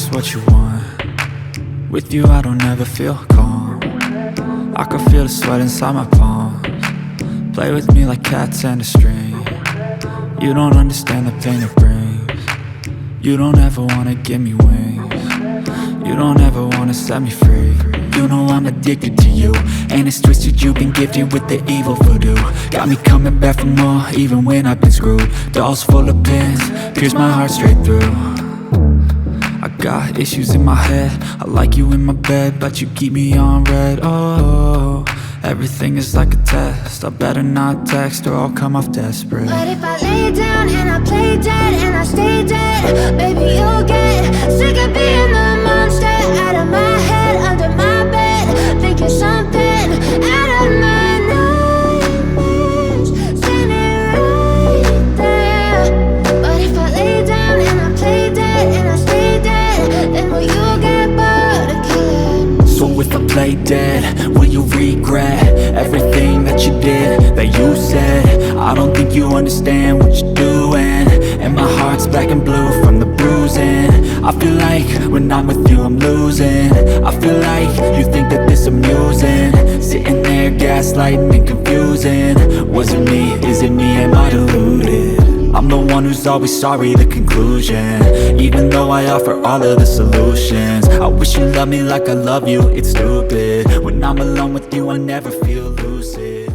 is what you want. With you I don't ever feel calm. I can feel the sweat inside my palms. Play with me like cats and a string. You don't understand the pain it brings. You don't ever wanna give me wings. You don't ever wanna set me free. You know I'm addicted to you, and it's twisted, you've been gifted with the evil voodoo. Got me coming back for more, even when I've been screwed. Dolls full of pins, pierce my heart straight through. I got issues in my head, I like you in my bed, but you keep me on red. Oh, everything is like a test, I better not text or I'll come off desperate. But if I lay down and I play dead and I stay dead, baby you'll get sick of being the monster out of my head, under my bed, thinking something out of my nightmares, standing right there. But if I lay down and I play dead and I stay dead, then will you get bored of killing? So if I play dead, will you regret everything that you did, that you said? I don't think you understand what you're doing, and my heart's black and blue from the bruising. I feel like when I'm with you I'm losing. I feel like you think that this amusing, sitting there gaslighting and confusing. Was it me? Is it me? Am I deluded? I'm the one who's always sorry, the conclusion. Even though I offer all of the solutions, I wish you loved me like I love you, it's stupid. When I'm alone with you I never feel lucid.